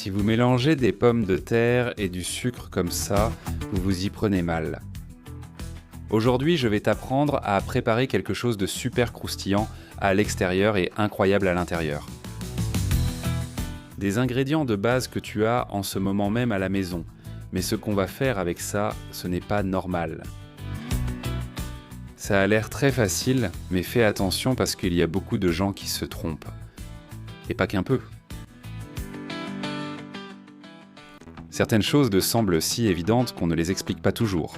Si vous mélangez des pommes de terre et du sucre comme ça, vous vous y prenez mal. Aujourd'hui, je vais t'apprendre à préparer quelque chose de super croustillant à l'extérieur et incroyable à l'intérieur. Des ingrédients de base que tu as en ce moment même à la maison, mais ce qu'on va faire avec ça, ce n'est pas normal. Ça a l'air très facile, mais fais attention parce qu'il y a beaucoup de gens qui se trompent. Et pas qu'un peu. Certaines choses te semblent si évidentes qu'on ne les explique pas toujours.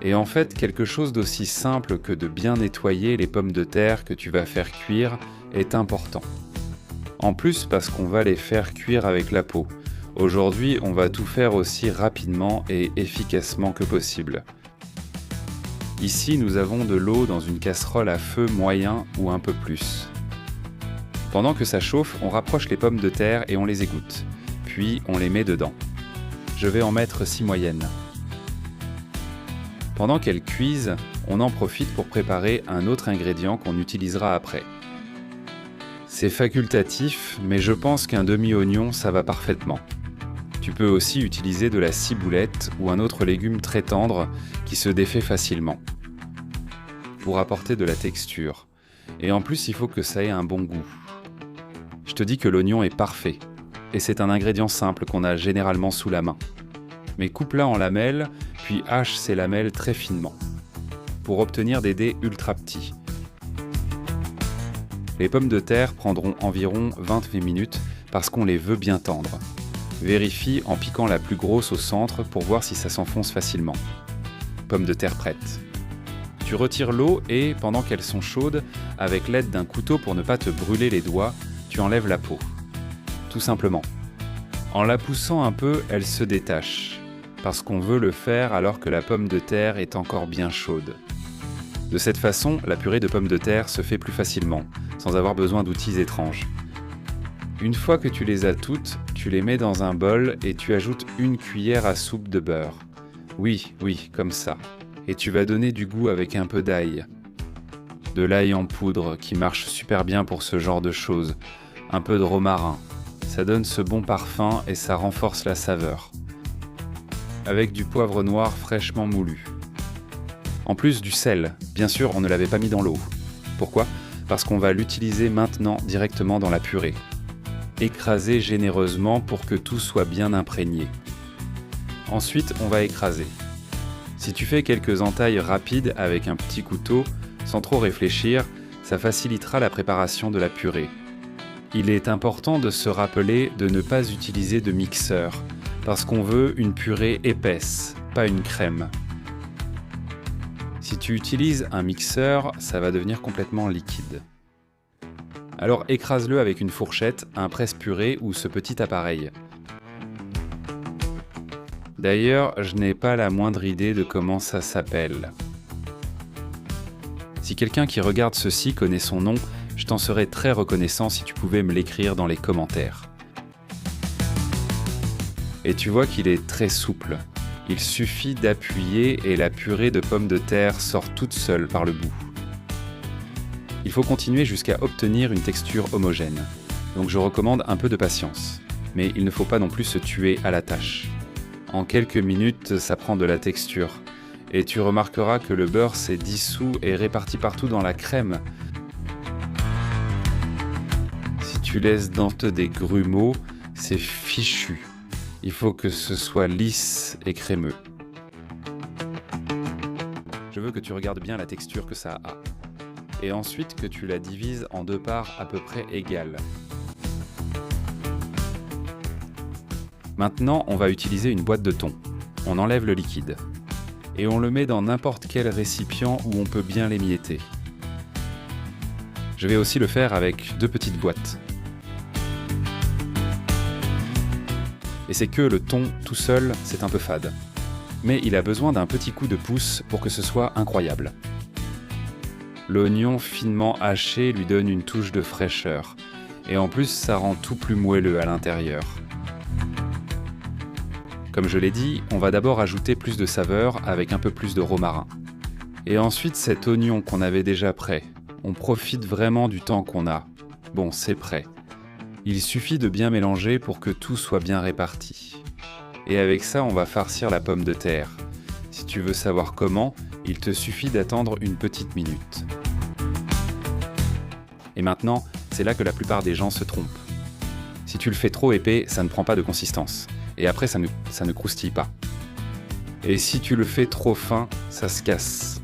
Et en fait, quelque chose d'aussi simple que de bien nettoyer les pommes de terre que tu vas faire cuire est important. En plus, parce qu'on va les faire cuire avec la peau. Aujourd'hui, on va tout faire aussi rapidement et efficacement que possible. Ici, nous avons de l'eau dans une casserole à feu moyen ou un peu plus. Pendant que ça chauffe, on rapproche les pommes de terre et on les égoutte. Puis, on les met dedans. Je vais en mettre 6 moyennes. Pendant qu'elles cuisent, on en profite pour préparer un autre ingrédient qu'on utilisera après. C'est facultatif, mais je pense qu'un demi-oignon, ça va parfaitement. Tu peux aussi utiliser de la ciboulette ou un autre légume très tendre qui se défait facilement pour apporter de la texture. Et en plus, il faut que ça ait un bon goût. Je te dis que l'oignon est parfait. Et c'est un ingrédient simple qu'on a généralement sous la main. Mais coupe-la en lamelles, puis hache ces lamelles très finement, pour obtenir des dés ultra petits. Les pommes de terre prendront environ 28 minutes parce qu'on les veut bien tendres. Vérifie en piquant la plus grosse au centre pour voir si ça s'enfonce facilement. Pommes de terre prêtes. Tu retires l'eau et, pendant qu'elles sont chaudes, avec l'aide d'un couteau pour ne pas te brûler les doigts, tu enlèves la peau. Tout simplement. En la poussant un peu, elle se détache, parce qu'on veut le faire alors que la pomme de terre est encore bien chaude. De cette façon, la purée de pommes de terre se fait plus facilement, sans avoir besoin d'outils étranges. Une fois que tu les as toutes, tu les mets dans un bol et tu ajoutes 1 cuillère à soupe de beurre. Oui, comme ça. Et tu vas donner du goût avec un peu d'ail. De l'ail en poudre qui marche super bien pour ce genre de choses. Un peu de romarin. Ça donne ce bon parfum et ça renforce la saveur. Avec du poivre noir fraîchement moulu. En plus du sel, bien sûr on ne l'avait pas mis dans l'eau. Pourquoi ? Parce qu'on va l'utiliser maintenant directement dans la purée. Écraser généreusement pour que tout soit bien imprégné. Ensuite on va écraser. Si tu fais quelques entailles rapides avec un petit couteau, sans trop réfléchir, ça facilitera la préparation de la purée. Il est important de se rappeler de ne pas utiliser de mixeur, parce qu'on veut une purée épaisse, pas une crème. Si tu utilises un mixeur, ça va devenir complètement liquide. Alors écrase-le avec une fourchette, un presse-purée ou ce petit appareil. D'ailleurs, je n'ai pas la moindre idée de comment ça s'appelle. Si quelqu'un qui regarde ceci connaît son nom, je t'en serais très reconnaissant si tu pouvais me l'écrire dans les commentaires. Et tu vois qu'il est très souple. Il suffit d'appuyer et la purée de pommes de terre sort toute seule par le bout. Il faut continuer jusqu'à obtenir une texture homogène. Donc je recommande un peu de patience. Mais il ne faut pas non plus se tuer à la tâche. En quelques minutes, ça prend de la texture. Et tu remarqueras que le beurre s'est dissous et réparti partout dans la crème. Si tu laisses dans des grumeaux, c'est fichu. Il faut que ce soit lisse et crémeux. Je veux que tu regardes bien la texture que ça a. Et ensuite que tu la divises en 2 parts à peu près égales. Maintenant, on va utiliser une boîte de thon. On enlève le liquide. Et on le met dans n'importe quel récipient où on peut bien l'émietter. Je vais aussi le faire avec 2 petites boîtes. Et c'est que le thon tout seul, c'est un peu fade. Mais il a besoin d'un petit coup de pouce pour que ce soit incroyable. L'oignon finement haché lui donne une touche de fraîcheur. Et en plus, ça rend tout plus moelleux à l'intérieur. Comme je l'ai dit, on va d'abord ajouter plus de saveur avec un peu plus de romarin. Et ensuite cet oignon qu'on avait déjà prêt. On profite vraiment du temps qu'on a. Bon, c'est prêt. Il suffit de bien mélanger pour que tout soit bien réparti. Et avec ça, on va farcir la pomme de terre. Si tu veux savoir comment, il te suffit d'attendre une petite minute. Et maintenant, c'est là que la plupart des gens se trompent. Si tu le fais trop épais, ça ne prend pas de consistance. Et après, ça ne croustille pas. Et si tu le fais trop fin, ça se casse.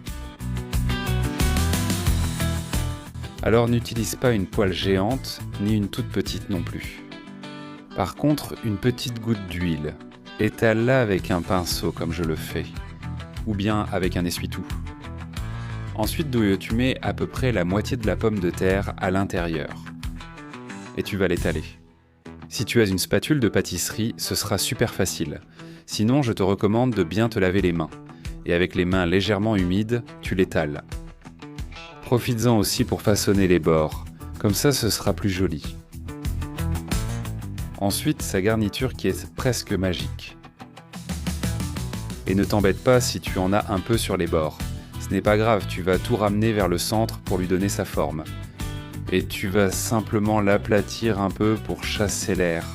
Alors n'utilise pas une poêle géante, ni une toute petite non plus. Par contre, une petite goutte d'huile. Étale-la avec un pinceau comme je le fais. Ou bien avec un essuie-tout. Ensuite, tu mets à peu près la moitié de la pomme de terre à l'intérieur. Et tu vas l'étaler. Si tu as une spatule de pâtisserie, ce sera super facile. Sinon, je te recommande de bien te laver les mains. Et avec les mains légèrement humides, tu l'étales. Profites-en aussi pour façonner les bords. Comme ça, ce sera plus joli. Ensuite, sa garniture qui est presque magique. Et ne t'embête pas si tu en as un peu sur les bords. Ce n'est pas grave, tu vas tout ramener vers le centre pour lui donner sa forme. Et tu vas simplement l'aplatir un peu pour chasser l'air.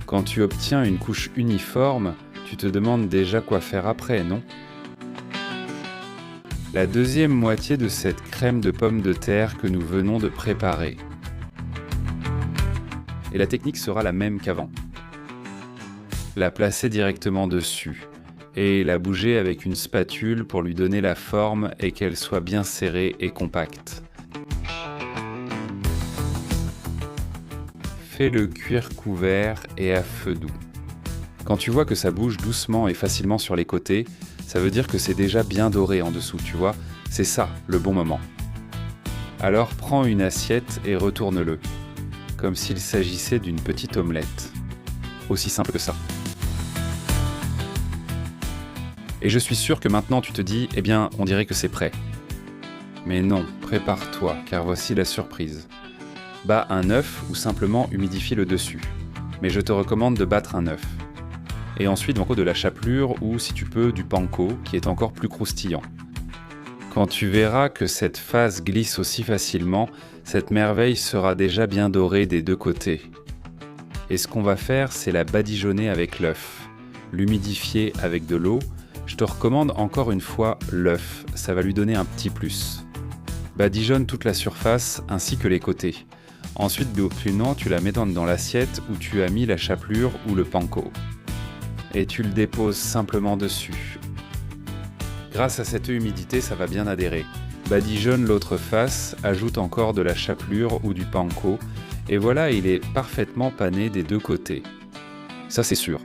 Quand tu obtiens une couche uniforme, tu te demandes déjà quoi faire après, non ? La deuxième moitié de cette crème de pommes de terre que nous venons de préparer. Et la technique sera la même qu'avant. La placer directement dessus et la bouger avec une spatule pour lui donner la forme et qu'elle soit bien serrée et compacte. Fais-le cuire couvert et à feu doux. Quand tu vois que ça bouge doucement et facilement sur les côtés, ça veut dire que c'est déjà bien doré en dessous, tu vois. C'est ça, le bon moment. Alors prends une assiette et retourne-le, comme s'il s'agissait d'une petite omelette. Aussi simple que ça. Et je suis sûr que maintenant tu te dis, eh bien, on dirait que c'est prêt. Mais non, prépare-toi, car voici la surprise. Bats un œuf ou simplement humidifie le dessus. Mais je te recommande de battre un œuf. Et ensuite, de la chapelure ou, si tu peux, du panko, qui est encore plus croustillant. Quand tu verras que cette phase glisse aussi facilement, cette merveille sera déjà bien dorée des deux côtés. Et ce qu'on va faire, c'est la badigeonner avec l'œuf. L'humidifier avec de l'eau. Je te recommande encore une fois l'œuf, ça va lui donner un petit plus. Badigeonne toute la surface ainsi que les côtés. Ensuite, tu la mets dans l'assiette où tu as mis la chapelure ou le panko. Et tu le déposes simplement dessus. Grâce à cette humidité, ça va bien adhérer. Badigeonne l'autre face, ajoute encore de la chapelure ou du panko, et voilà, il est parfaitement pané des deux côtés. Ça c'est sûr.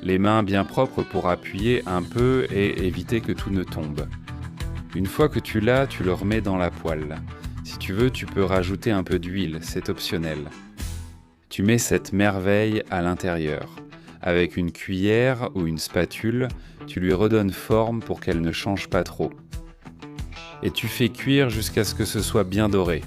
Les mains bien propres pour appuyer un peu et éviter que tout ne tombe. Une fois que tu l'as, tu le remets dans la poêle. Si tu veux, tu peux rajouter un peu d'huile, c'est optionnel. Tu mets cette merveille à l'intérieur. Avec une cuillère ou une spatule, tu lui redonnes forme pour qu'elle ne change pas trop. Et tu fais cuire jusqu'à ce que ce soit bien doré.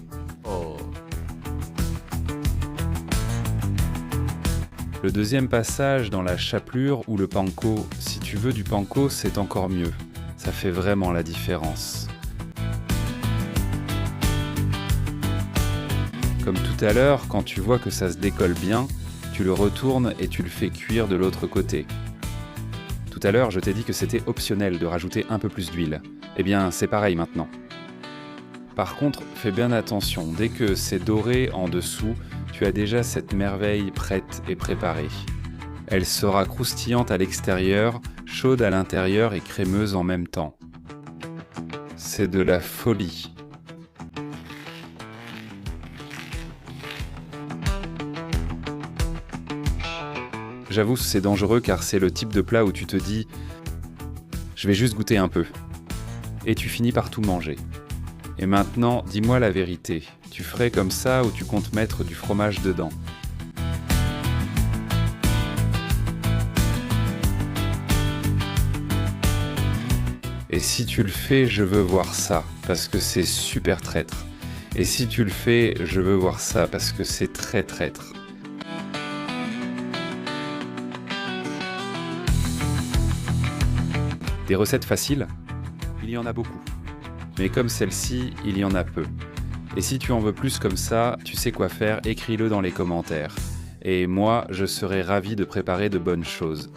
Le deuxième passage dans la chapelure ou le panko, si tu veux du panko, c'est encore mieux. Ça fait vraiment la différence. Comme tout à l'heure, quand tu vois que ça se décolle bien, tu le retournes et tu le fais cuire de l'autre côté. Tout à l'heure, je t'ai dit que c'était optionnel de rajouter un peu plus d'huile. Eh bien, c'est pareil maintenant. Par contre, fais bien attention, dès que c'est doré en dessous, tu as déjà cette merveille prête et préparée. Elle sera croustillante à l'extérieur, chaude à l'intérieur et crémeuse en même temps. C'est de la folie. J'avoue, c'est dangereux car c'est le type de plat où tu te dis « je vais juste goûter un peu ». Et tu finis par tout manger. Et maintenant, dis-moi la vérité, tu ferais comme ça ou tu comptes mettre du fromage dedans ? Et si tu le fais, je veux voir ça, parce que c'est super traître. Et si tu le fais, je veux voir ça, parce que c'est très traître. Des recettes faciles ? Il y en a beaucoup. Mais comme celle-ci, il y en a peu. Et si tu en veux plus comme ça, tu sais quoi faire, écris-le dans les commentaires. Et moi, je serai ravi de préparer de bonnes choses.